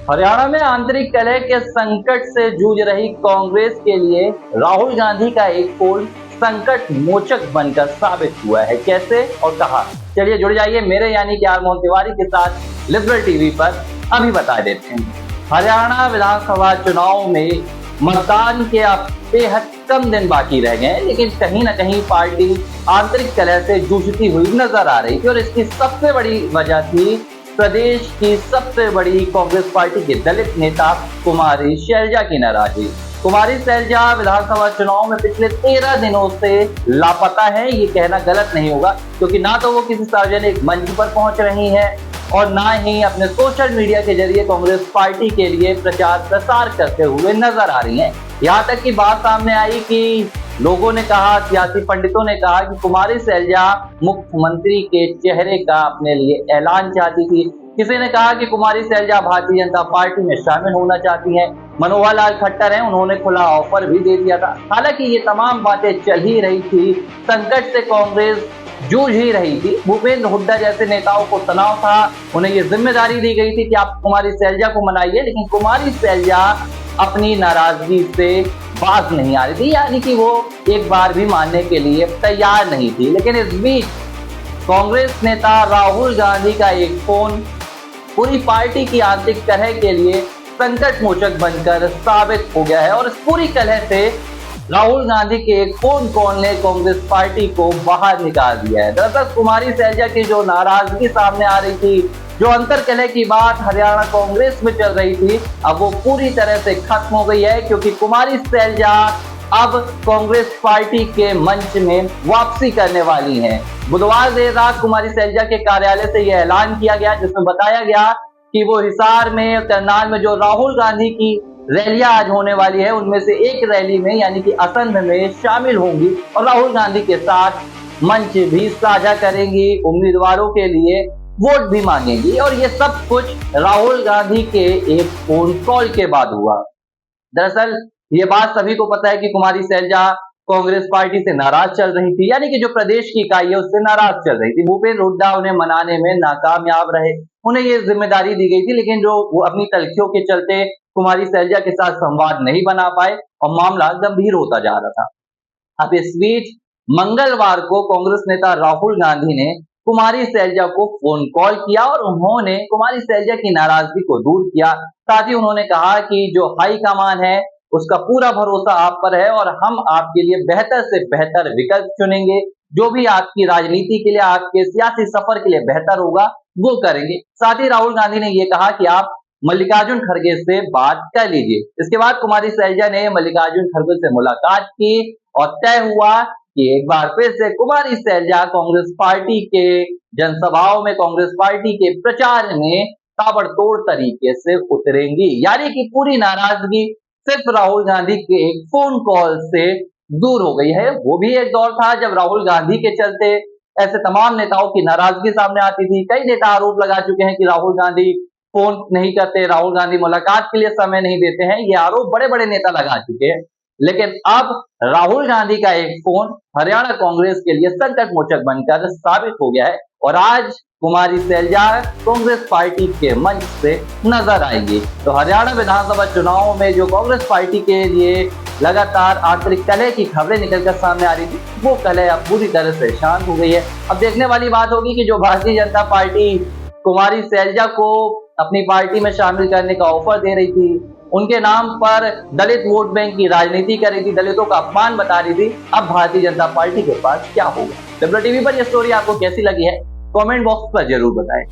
हरियाणा में आंतरिक कलह के संकट से जूझ रही कांग्रेस के लिए राहुल गांधी का एक पोल संकट मोचक बनकर साबित हुआ है। कैसे और कहां? चलिए जुड़ जाइए मेरे यानी कि आर मोहन तिवारी के साथ लिबरल टीवी पर। अभी बता देते हैं, हरियाणा विधानसभा चुनाव में मतदान के अब बेहद कम दिन बाकी रह गए, लेकिन कहीं ना कहीं पार्टी आंतरिक कलह से जूझती हुई नजर आ रही थी और इसकी सबसे बड़ी वजह थी प्रदेश की सबसे बड़ी कांग्रेस पार्टी के दलित नेता कुमारी शैलजा की नाराजगी। कुमारी शैलजा विधानसभा चुनाव में पिछले 13 दिनों से लापता है। ये कहना गलत नहीं होगा, क्योंकि ना तो वो किसी सार्वजनिक मंच पर पहुंच रही है और ना ही अपने सोशल मीडिया के जरिए कांग्रेस पार्टी के लिए प्रचार प्रसार करते हुए नजर आ रही हैं। यहाँ तक की बात सामने आई कि लोगों ने कहा, सियासी पंडितों ने कहा कि कुमारी शैलजा मुख्यमंत्री के चेहरे का अपने लिए ऐलान चाहती थी। किसी ने कहा कि कुमारी शैलजा भारतीय जनता पार्टी में शामिल होना चाहती हैं। मनोहर लाल खट्टर हैं, उन्होंने खुला ऑफर भी दे दिया था। हालांकि ये तमाम बातें चल ही रही थी, संकट से कांग्रेस जूझ ही रही थी। भूपेंद्र हुड्डा जैसे नेताओं को तनाव था, उन्हें ये जिम्मेदारी दी गई थी कि आप कुमारी शैलजा को मनाइए, लेकिन कुमारी शैलजा अपनी नाराजगी से बाज नहीं आ रही थी, यानी कि वो एक बार भी मानने के लिए तैयार नहीं थी। लेकिन इस बीच कांग्रेस नेता राहुल गांधी का एक फोन पूरी पार्टी की आंतरिक कलह के लिए संकट मोचक बनकर साबित हो गया है और इस पूरी कलह से राहुल गांधी के एक फोन कॉल ने कांग्रेस पार्टी को बाहर निकाल दिया है। दरअसल कुमारी शैलजा की जो नाराजगी सामने आ रही थी, जो अंतर कलह की बात हरियाणा कांग्रेस में चल रही थी, अब वो पूरी तरह से खत्म हो गई है, क्योंकि कुमारी शैलजा अब कांग्रेस पार्टी के मंच में वापसी करने वाली हैं। बुधवार देर रात कुमारी शैलजा के कार्यालय से यह ऐलान किया गया, जिसमें बताया गया कि वो हिसार में, करनाल में जो राहुल गांधी की रैलियां आज होने वाली है, उनमें से एक रैली में यानी कि असंध में शामिल होंगी और राहुल गांधी के साथ मंच भी साझा करेंगी, उम्मीदवारों के लिए वोट भी मांगेंगी। और ये सब कुछ राहुल गांधी के एक फोन कॉल के बाद हुआ। दरअसल ये बात सभी को पता है कि कुमारी शैलजा कांग्रेस पार्टी से नाराज चल रही थी, यानी कि जो प्रदेश की इकाई है उससे नाराज चल रही थी। भूपेंद्र हुड्डा उन्हें मनाने में नाकामयाब रहे, उन्हें ये जिम्मेदारी दी गई थी, लेकिन जो वो अपनी तलखियों के चलते कुमारी शैलजा के साथ संवाद नहीं बना पाए और मामला गंभीर होता जा रहा था। अब इस बीच मंगलवार को कांग्रेस नेता राहुल गांधी ने कुमारी शैलजा को फोन कॉल किया और उन्होंने कुमारी शैलजा की नाराजगी को दूर किया। साथ ही उन्होंने कहा कि जो हाई कमान है उसका पूरा भरोसा आप पर है और हम आपके लिए बेहतर से बेहतर विकल्प चुनेंगे, जो भी आपकी राजनीति के लिए, आपके सियासी सफर के लिए बेहतर होगा वो करेंगे। साथ ही राहुल गांधी ने ये कहा कि आप मल्लिकार्जुन खड़गे से बात कर लीजिए। इसके बाद कुमारी शैलजा ने मल्लिकार्जुन खड़गे से मुलाकात की और तय हुआ कि एक बार फिर से कुमारी शैलजा कांग्रेस पार्टी के जनसभाओं में, कांग्रेस पार्टी के प्रचार में ताबड़तोड़ तरीके से उतरेंगी, यानी कि पूरी नाराजगी सिर्फ राहुल गांधी के एक फोन कॉल से दूर हो गई है। वो भी एक दौर था जब राहुल गांधी के चलते ऐसे तमाम नेताओं की नाराजगी सामने आती थी। कई नेता आरोप लगा चुके हैं कि राहुल गांधी फोन नहीं करते, राहुल गांधी मुलाकात के लिए समय नहीं देते हैं। ये आरोप बड़े बड़े नेता लगा चुके हैं, लेकिन अब राहुल गांधी का एक फोन हरियाणा कांग्रेस के लिए संकट मोचक बनकर साबित हो गया है और आज कुमारी शैलजा कांग्रेस पार्टी के मंच से नजर आएंगी। तो हरियाणा विधानसभा चुनाव में जो कांग्रेस पार्टी के लिए लगातार आंतरिक कलह की खबरें निकलकर सामने आ रही थी, वो कलह अब पूरी तरह से शांत हो गई है। अब देखने वाली बात होगी कि जो भारतीय जनता पार्टी कुमारी शैलजा को अपनी पार्टी में शामिल करने का ऑफर दे रही थी, उनके नाम पर दलित वोट बैंक की राजनीति कर रही थी, दलितों का अपमान बता रही थी, अब भारतीय जनता पार्टी के पास क्या होगा। लिबरल टीवी पर यह स्टोरी आपको कैसी लगी है कमेंट बॉक्स पर जरूर बताएं।